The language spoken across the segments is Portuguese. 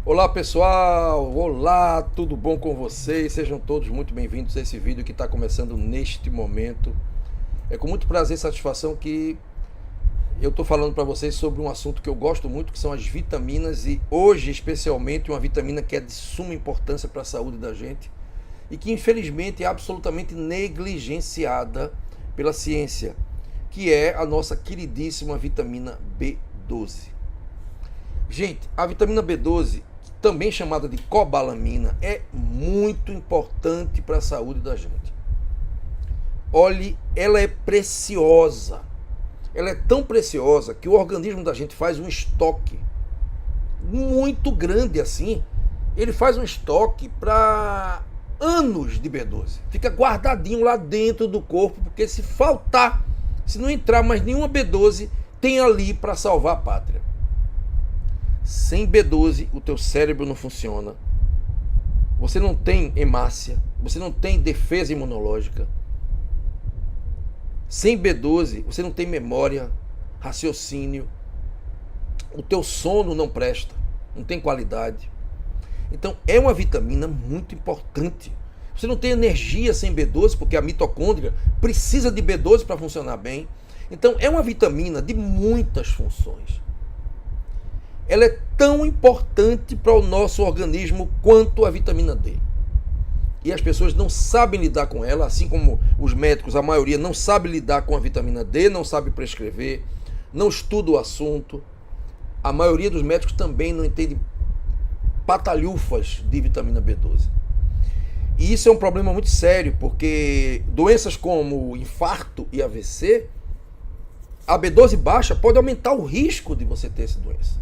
Olá pessoal, olá, tudo bom com vocês? Sejam todos muito bem-vindos a esse vídeo que está começando neste momento. É com muito prazer e satisfação que eu estou falando para vocês sobre um assunto que eu gosto muito, que são as vitaminas, e hoje especialmente uma vitamina que é de suma importância para a saúde da gente e que infelizmente é absolutamente negligenciada pela ciência, que é a nossa queridíssima vitamina B12. Gente, a vitamina B12, também chamada de cobalamina, é muito importante para a saúde da gente. Olhe, ela é preciosa. Ela é tão preciosa que o organismo da gente faz um estoque muito grande assim. Ele faz um estoque para anos de B12. Fica guardadinho lá dentro do corpo, porque se faltar, se não entrar mais nenhuma B12, tem ali para salvar a pátria. Sem B12, o teu cérebro não funciona. Você não tem hemácia, você não tem defesa imunológica. Sem B12, você não tem memória, raciocínio. O teu sono não presta, não tem qualidade. Então, é uma vitamina muito importante. Você não tem energia sem B12, porque a mitocôndria precisa de B12 para funcionar bem. Então, é uma vitamina de muitas funções. Ela é tão importante para o nosso organismo quanto a vitamina D. E as pessoas não sabem lidar com ela, assim como os médicos, a maioria não sabe lidar com a vitamina D, não sabe prescrever, não estuda o assunto. A maioria dos médicos também não entende patalhufas de vitamina B12. E isso é um problema muito sério, porque doenças como infarto e AVC, a B12 baixa pode aumentar o risco de você ter essa doença.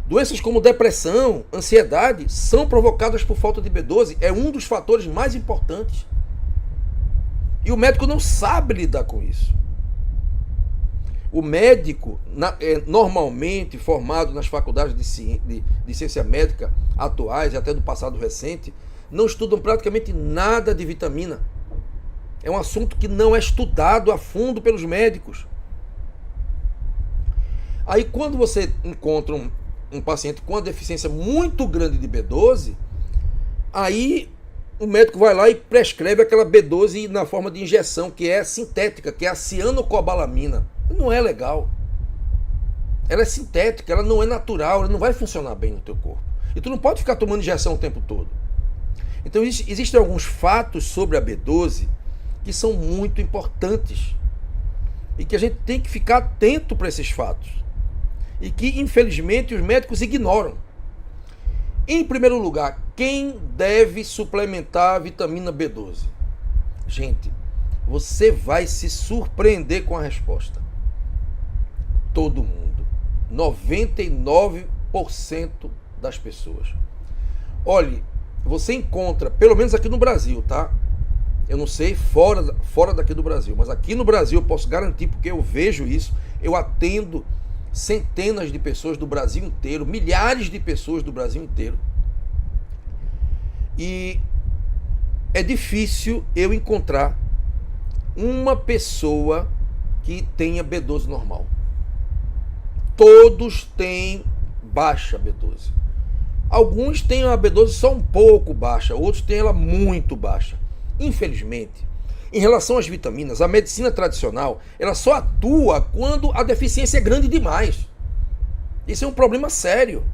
Doenças como depressão, ansiedade, são provocadas por falta de B12. É um dos fatores mais importantes. E o médico não sabe lidar com isso. O médico, normalmente formado nas faculdades de ciência médica atuais e até do passado recente, não estudam praticamente nada de vitamina. É um assunto que não é estudado a fundo pelos médicos. Aí quando você encontra um paciente com uma deficiência muito grande de B12, aí o médico vai lá e prescreve aquela B12 na forma de injeção, que é sintética, que é a cianocobalamina. Não é legal. Ela é sintética, ela não é natural, ela não vai funcionar bem no teu corpo. E tu não pode ficar tomando injeção o tempo todo. Então existem alguns fatos sobre a B12 que são muito importantes e que a gente tem que ficar atento para esses fatos. E que, infelizmente, os médicos ignoram. Em primeiro lugar, quem deve suplementar a vitamina B12? Gente, você vai se surpreender com a resposta. Todo mundo. 99% das pessoas. Olhe, você encontra, pelo menos aqui no Brasil, tá? Eu não sei fora daqui do Brasil, mas aqui no Brasil eu posso garantir, porque eu vejo isso, eu atendo centenas de pessoas do Brasil inteiro, milhares de pessoas do Brasil inteiro. E é difícil eu encontrar uma pessoa que tenha B12 normal. Todos têm baixa B12. Alguns têm a B12 só um pouco baixa, outros têm ela muito baixa. Infelizmente, em relação às vitaminas, a medicina tradicional, ela só atua quando a deficiência é grande demais. Isso é um problema sério.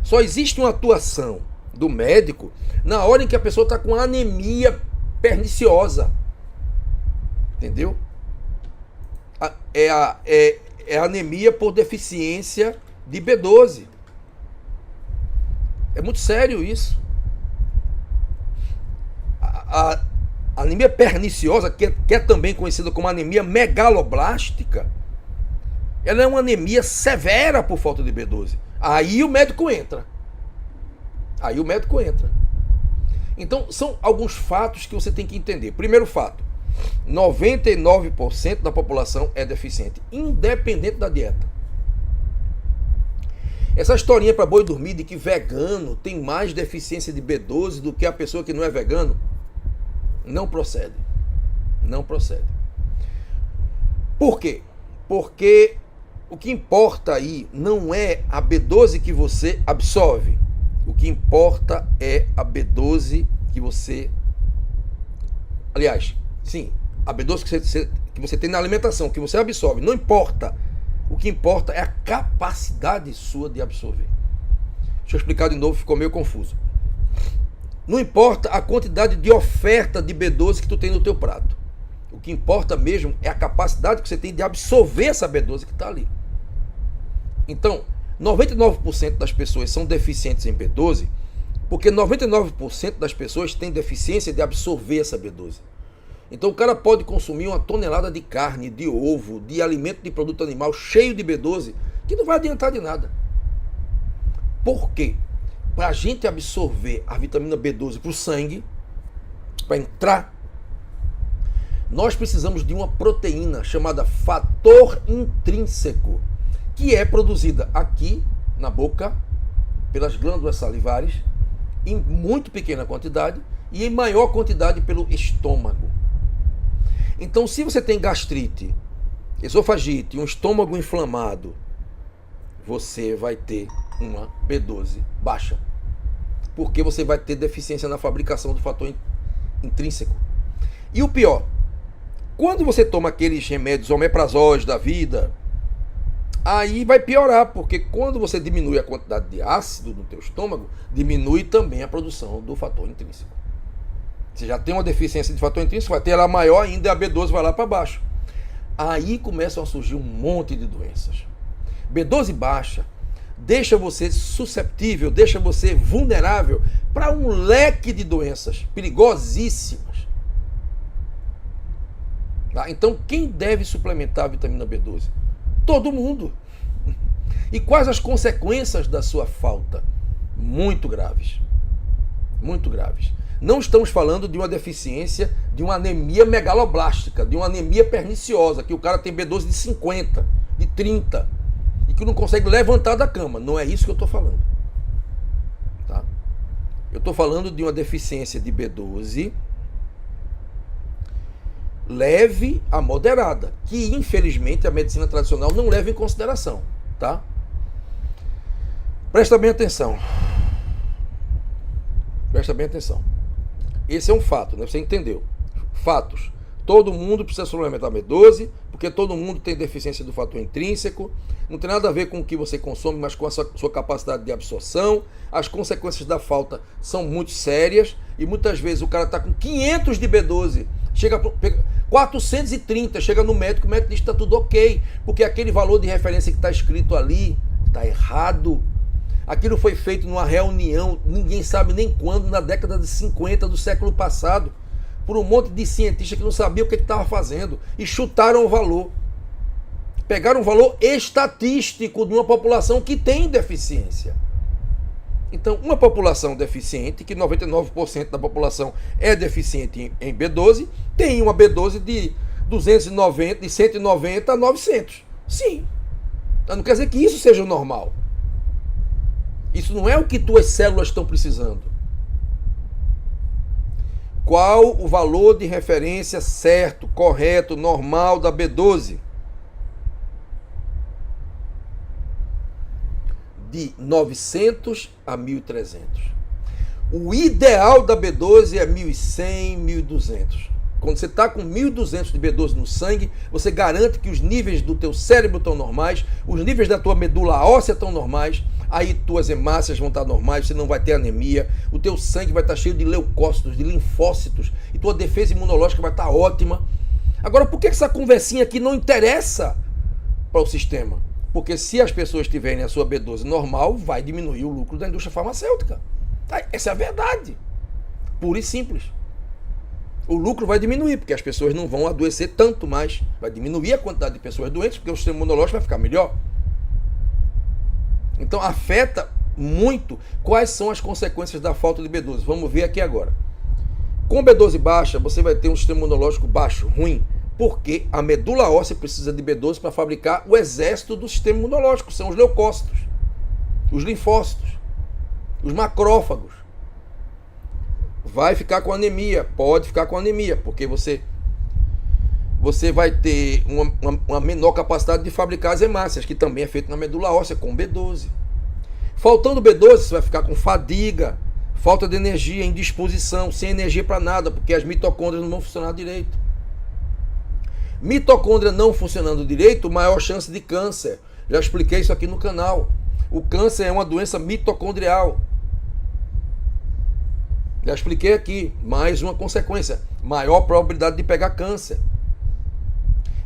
Só existe uma atuação do médico na hora em que a pessoa está com anemia perniciosa. Entendeu? É anemia por deficiência de B12. É muito sério isso. A anemia perniciosa, que é também conhecida como anemia megaloblástica, ela é uma anemia severa por falta de B12. Aí o médico entra. Então, são alguns fatos que você tem que entender. Primeiro fato, 99% da população é deficiente, independente da dieta. Essa historinha para boi dormir de que vegano tem mais deficiência de B12 do que a pessoa que não é vegano, não procede. Não procede. Por quê? Porque O que importa aí não é a B12 que você absorve. O que importa é a B12 que você... Aliás, sim, a B12 que você tem na alimentação, que você absorve. Não importa. O que importa é a capacidade sua de absorver. Deixa eu explicar de novo, ficou meio confuso. Não importa a quantidade de oferta de B12 que tu tem no teu prato. O que importa mesmo é a capacidade que você tem de absorver essa B12 que está ali. Então, 99% das pessoas são deficientes em B12 porque 99% das pessoas têm deficiência de absorver essa B12. Então o cara pode consumir uma tonelada de carne, de ovo, de alimento de produto animal cheio de B12 que não vai adiantar de nada. Por quê? Para a gente absorver a vitamina B12 para o sangue, para entrar, nós precisamos de uma proteína chamada fator intrínseco, que é produzida aqui na boca, pelas glândulas salivares, em muito pequena quantidade e em maior quantidade pelo estômago. Então, se você tem gastrite, esofagite, um estômago inflamado, você vai ter uma B12 baixa, porque você vai ter deficiência na fabricação do fator intrínseco. E o pior, quando você toma aqueles remédios omeprazóis da vida, aí vai piorar, porque quando você diminui a quantidade de ácido no teu estômago, diminui também a produção do fator intrínseco. Você já tem uma deficiência de fator intrínseco, vai ter ela maior ainda e a B12 vai lá para baixo. Aí começam a surgir um monte de doenças. B12 baixa deixa você susceptível, deixa você vulnerável para um leque de doenças perigosíssimas. Tá? Então, quem deve suplementar a vitamina B12? Todo mundo. E quais as consequências da sua falta? Muito graves. Muito graves. Não estamos falando de uma deficiência, de uma anemia megaloblástica, de uma anemia perniciosa, que o cara tem B12 de 50, de 30, e que não consegue levantar da cama. Não é isso que eu estou falando. Tá? Eu estou falando de uma deficiência de B12 leve a moderada, que infelizmente a medicina tradicional não leva em consideração, tá? Presta bem atenção. Presta bem atenção. Esse é um fato, né? Você entendeu? Fatos. Todo mundo precisa suplementar B12, porque todo mundo tem deficiência do fator intrínseco. Não tem nada a ver com o que você consome, mas com a sua capacidade de absorção. As consequências da falta são muito sérias e muitas vezes o cara está com 500 de B12, chega 430, chega no médico, o médico diz que está tudo ok, porque aquele valor de referência que está escrito ali está errado. Aquilo foi feito numa reunião, ninguém sabe nem quando, na década de 50 do século passado, por um monte de cientistas que não sabiam o que estava fazendo e chutaram o valor. Pegaram um valor estatístico de uma população que tem deficiência. Então, uma população deficiente, que 99% da população é deficiente em B12, tem uma B12 de 290, de 190 a 900. Sim. Não quer dizer que isso seja o normal. Isso não é o que tuas células estão precisando. Qual o valor de referência certo, correto, normal da B12? De 900 a 1.300. O ideal da B12 é 1.100, 1.200. Quando você está com 1.200 de B12 no sangue, você garante que os níveis do teu cérebro estão normais, os níveis da tua medula óssea estão normais, aí tuas hemácias vão estar normais, você não vai ter anemia, o teu sangue vai estar cheio de leucócitos, de linfócitos, e tua defesa imunológica vai estar ótima. Agora, por que essa conversinha aqui não interessa para o sistema? Porque se as pessoas tiverem a sua B12 normal, vai diminuir o lucro da indústria farmacêutica. Essa é a verdade. Pura e simples. O lucro vai diminuir, porque as pessoas não vão adoecer tanto mais. Vai diminuir a quantidade de pessoas doentes, porque o sistema imunológico vai ficar melhor. Então afeta muito quais são as consequências da falta de B12. Vamos ver aqui agora. Com B12 baixa, você vai ter um sistema imunológico baixo, ruim, porque a medula óssea precisa de B12 para fabricar o exército do sistema imunológico, são os leucócitos, os linfócitos, os macrófagos. Vai ficar com anemia, pode ficar com anemia, porque você você vai ter uma menor capacidade de fabricar as hemácias, que também é feito na medula óssea, com B12. Faltando B12, você vai ficar com fadiga, falta de energia, indisposição, sem energia para nada, porque as mitocôndrias não vão funcionar direito. Mitocôndria não funcionando direito, maior chance de câncer. Já expliquei isso aqui no canal. O câncer é uma doença mitocondrial. Já expliquei aqui. Mais uma consequência. Maior probabilidade de pegar câncer.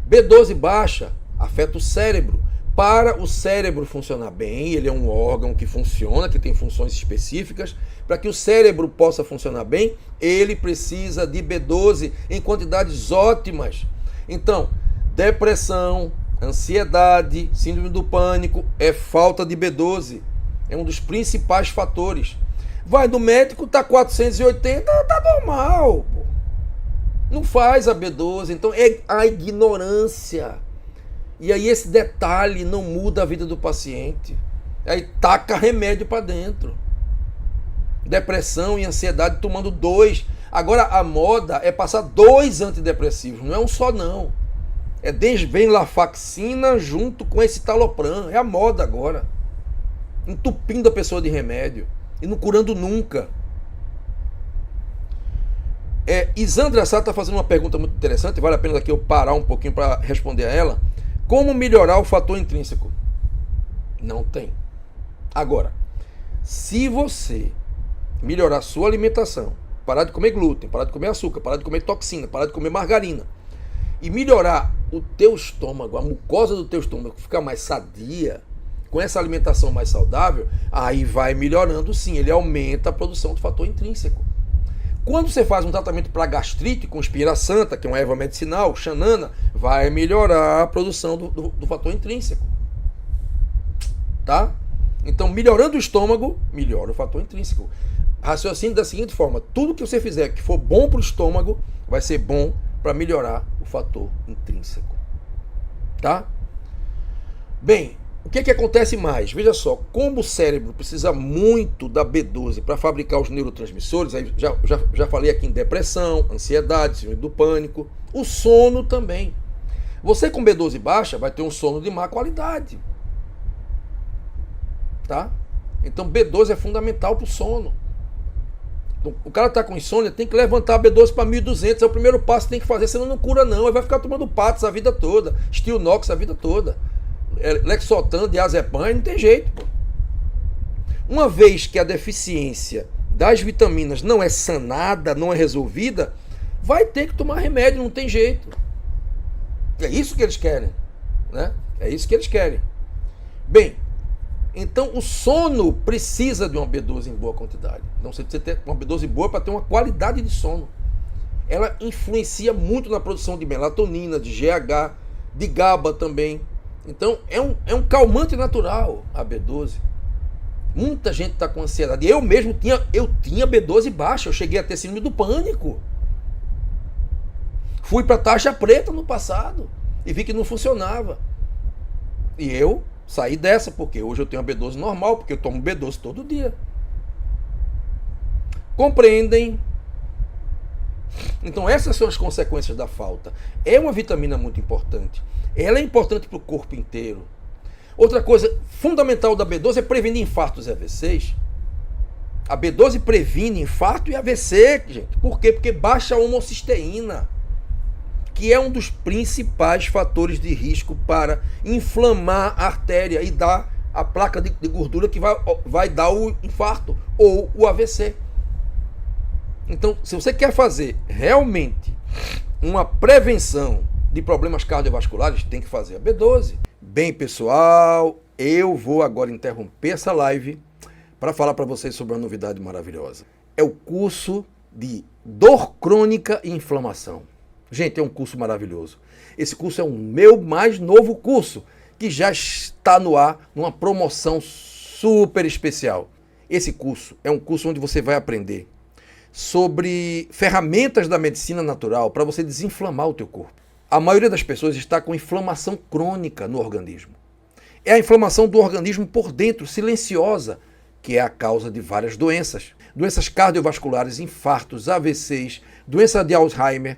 B12 baixa afeta o cérebro. Para o cérebro funcionar bem, ele é um órgão que funciona, que tem funções específicas. Para que o cérebro possa funcionar bem, ele precisa de B12 em quantidades ótimas. Então, depressão, ansiedade, síndrome do pânico, é falta de B12. É um dos principais fatores. Vai no médico, tá 480, tá normal. Pô. Não faz a B12, então é a ignorância. E aí esse detalhe não muda a vida do paciente. Aí taca remédio para dentro. Depressão e ansiedade tomando 2. Agora a moda é passar 2 antidepressivos, não é um só não. É desvenlafaxina junto com esse citalopram. É a moda agora. Entupindo a pessoa de remédio e não curando nunca. Isandra Sá está fazendo uma pergunta muito interessante, vale a pena aqui eu parar um pouquinho para responder a ela. Como melhorar o fator intrínseco? Não tem. Agora, se você melhorar a sua alimentação, parar de comer glúten, parar de comer açúcar, parar de comer toxina, parar de comer margarina, e melhorar o teu estômago, a mucosa do teu estômago ficar mais sadia, com essa alimentação mais saudável, aí vai melhorando sim, ele aumenta a produção do fator intrínseco. Quando você faz um tratamento para gastrite com espinheira santa, que é uma erva medicinal, xanana, vai melhorar a produção do fator intrínseco. Tá? Então, melhorando o estômago, melhora o fator intrínseco. Raciocínio da seguinte forma: tudo que você fizer que for bom para o estômago, vai ser bom para melhorar o fator intrínseco. Tá? Bem, o que acontece mais? Veja só, como o cérebro precisa muito da B12 para fabricar os neurotransmissores, aí já falei aqui em depressão, ansiedade, síndrome do pânico, o sono também. Você com B12 baixa vai ter um sono de má qualidade. Tá? Então B12 é fundamental para o sono. Então, o cara está com insônia, tem que levantar a B12 para 1.200, é o primeiro passo que tem que fazer, senão não cura não, ele vai ficar tomando Patos a vida toda, Stilnox a vida toda. Lexotan, diazepam, não tem jeito. Pô. Uma vez que a deficiência das vitaminas não é sanada, não é resolvida, vai ter que tomar remédio, não tem jeito. É isso que eles querem, né? É isso que eles querem. Bem, então o sono precisa de uma B12 em boa quantidade. Então você precisa ter uma B12 boa para ter uma qualidade de sono. Ela influencia muito na produção de melatonina, de GH, de GABA também. Então, é um calmante natural a B12. Muita gente está com ansiedade. Eu mesmo tinha B12 baixa. Eu cheguei a ter síndrome do pânico. Fui para taxa preta no passado e vi que não funcionava. E eu saí dessa, porque hoje eu tenho a B12 normal, porque eu tomo B12 todo dia. Compreendem? Então essas são as consequências da falta. É uma vitamina muito importante. Ela é importante para o corpo inteiro. Outra coisa fundamental da B12 é prevenir infartos e AVCs. A B12 previne infarto e AVC, gente. Por quê? Porque baixa a homocisteína, que é um dos principais fatores de risco para inflamar a artéria e dar a placa de gordura que vai dar o infarto ou o AVC. Então, se você quer fazer realmente uma prevenção de problemas cardiovasculares, tem que fazer a B12. Bem, pessoal, eu vou agora interromper essa live para falar para vocês sobre uma novidade maravilhosa. É o curso de dor crônica e inflamação. Gente, é um curso maravilhoso. Esse curso é o meu mais novo curso, que já está no ar, numa promoção super especial. Esse curso é um curso onde você vai aprender sobre ferramentas da medicina natural para você desinflamar o teu corpo. A maioria das pessoas está com inflamação crônica no organismo. É a inflamação do organismo por dentro, silenciosa, que é a causa de várias doenças. Doenças cardiovasculares, infartos, AVCs, doença de Alzheimer,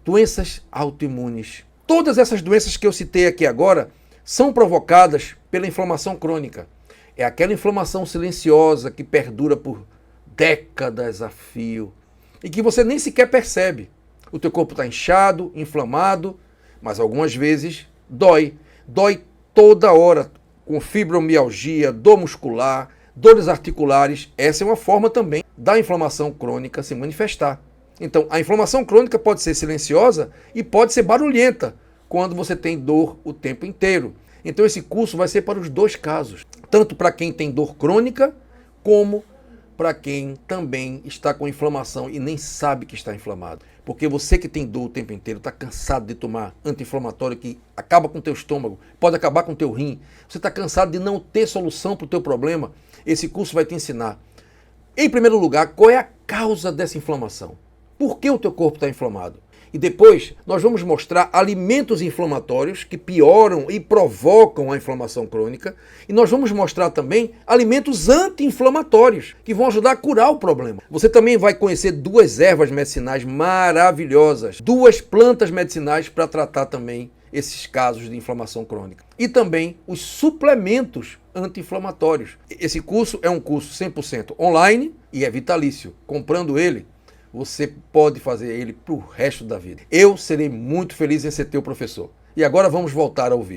Doenças autoimunes. Todas essas doenças que eu citei aqui agora são provocadas pela inflamação crônica. É aquela inflamação silenciosa que perdura por décadas a fio e que você nem sequer percebe. O teu corpo está inchado, inflamado, mas algumas vezes dói. Dói toda hora, com fibromialgia, dor muscular, dores articulares. Essa é uma forma também da inflamação crônica se manifestar. Então, a inflamação crônica pode ser silenciosa e pode ser barulhenta quando você tem dor o tempo inteiro. Então, esse curso vai ser para os dois casos, tanto para quem tem dor crônica, como para quem também está com inflamação e nem sabe que está inflamado. Porque você que tem dor o tempo inteiro, está cansado de tomar anti-inflamatório que acaba com o teu estômago, pode acabar com o teu rim, você está cansado de não ter solução para o teu problema, esse curso vai te ensinar, em primeiro lugar, qual é a causa dessa inflamação. Por que o teu corpo está inflamado? E depois nós vamos mostrar alimentos inflamatórios que pioram e provocam a inflamação crônica. E nós vamos mostrar também alimentos anti-inflamatórios que vão ajudar a curar o problema. Você também vai conhecer duas ervas medicinais maravilhosas, duas plantas medicinais para tratar também esses casos de inflamação crônica. E também os suplementos anti-inflamatórios. Esse curso é um curso 100% online e é vitalício. Comprando ele, você pode fazer ele para o resto da vida. Eu serei muito feliz em ser teu professor. E agora vamos voltar ao vídeo.